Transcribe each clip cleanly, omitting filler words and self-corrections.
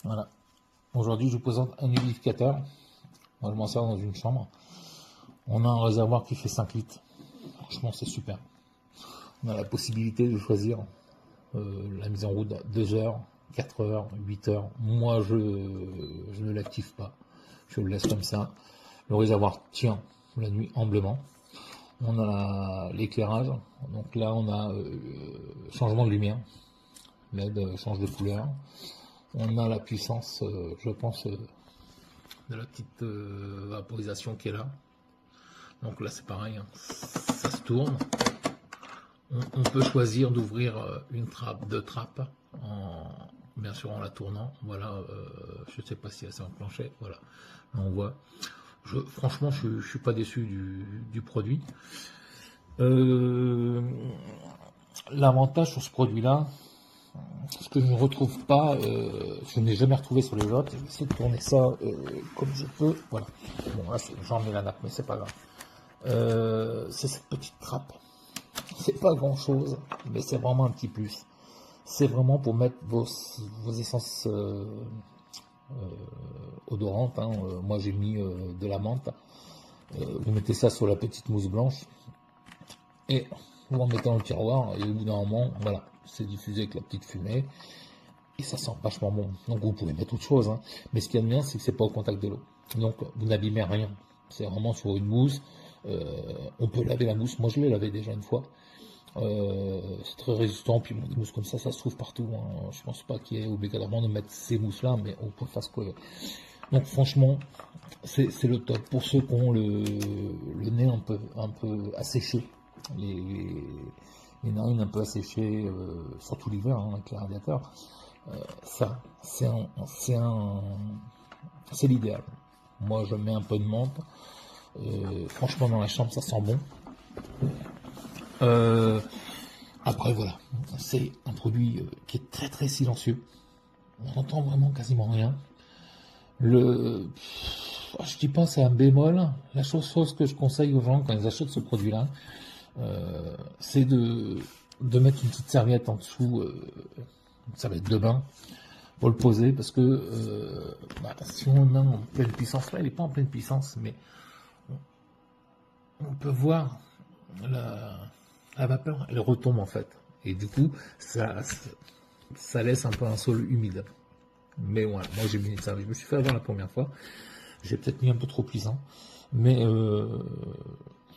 Voilà. Aujourd'hui, je vous présente un humidificateur. Moi, je m'en sers dans une chambre. On a un réservoir qui fait 5 litres. Franchement, c'est super. On a la possibilité de choisir la mise en route à 2 heures, 4 heures, 8 heures. Moi, je ne l'active pas. Je le laisse comme ça. Le réservoir tient la nuit amplement. On a l'éclairage. Donc là, on a changement de lumière. LED change de couleur. On a la puissance, je pense, de la petite vaporisation qui est là. Donc là, c'est pareil, hein. Ça se tourne. On peut choisir d'ouvrir une trappe, deux trappes, bien sûr en la tournant. Voilà, je ne sais pas si elle s'est enclenchée. Voilà, on voit. Franchement, je ne suis pas déçu du produit. L'avantage sur ce produit-là, ce que je ne retrouve pas, je n'ai jamais retrouvé sur les autres, je vais essayer de tourner ça comme je peux. Voilà. Bon, là, j'en mets la nappe, mais c'est pas grave. C'est cette petite trappe. C'est pas grand chose, mais c'est vraiment un petit plus. C'est vraiment pour mettre vos essences odorantes. Hein. Moi j'ai mis de la menthe. Vous mettez ça sur la petite mousse blanche et vous en mettez dans le tiroir. Et au bout d'un moment, voilà, c'est diffusé avec la petite fumée et ça sent vachement bon. Donc vous pouvez mettre autre chose. Hein. Mais ce qui est bien, c'est que c'est pas au contact de l'eau. Donc vous n'abîmez rien. C'est vraiment sur une mousse. On peut laver la mousse. Moi je l'ai lavé déjà une fois. C'est très résistant, puis bon, des mousses comme ça se trouve partout. Hein. Je pense pas qu'il y ait obligatoirement de mettre ces mousses là, mais on peut faire ce que. Donc franchement, c'est le top pour ceux qui ont le nez un peu asséché, les narines un peu asséchées, surtout l'hiver hein, avec les radiateurs. Ça, c'est l'idéal. Moi, je mets un peu de menthe. Franchement, dans la chambre, ça sent bon. Après voilà, c'est un produit qui est très très silencieux. On n'entend vraiment quasiment rien. Je dis pas c'est un bémol. La chose que je conseille aux gens quand ils achètent ce produit-là, c'est de mettre une petite serviette en dessous, une serviette de bain, pour le poser, parce que si on est en pleine puissance, là il n'est pas en pleine puissance, mais on peut voir la vapeur, elle retombe en fait. Et du coup, ça laisse un peu un sol humide. Mais voilà, moi j'ai mis une serviette. Je me suis fait avoir la première fois. J'ai peut-être mis un peu trop puissant. Mais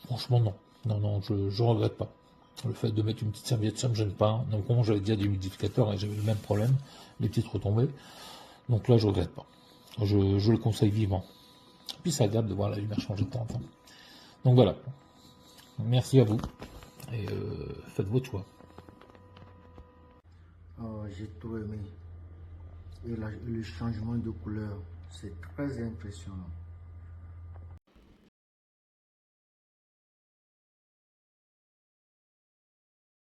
franchement, non. Non, je regrette pas. Le fait de mettre une petite serviette, ça me gêne pas. Donc, comment j'avais déjà des humidificateurs et j'avais le même problème, les petites retombées. Donc là, je regrette pas. Je le conseille vivement. Puis c'est agréable de voir la lumière changer de temps en temps. Donc voilà. Merci à vous. Et faites votre choix. J'ai tout aimé. Et le changement de couleur, c'est très impressionnant.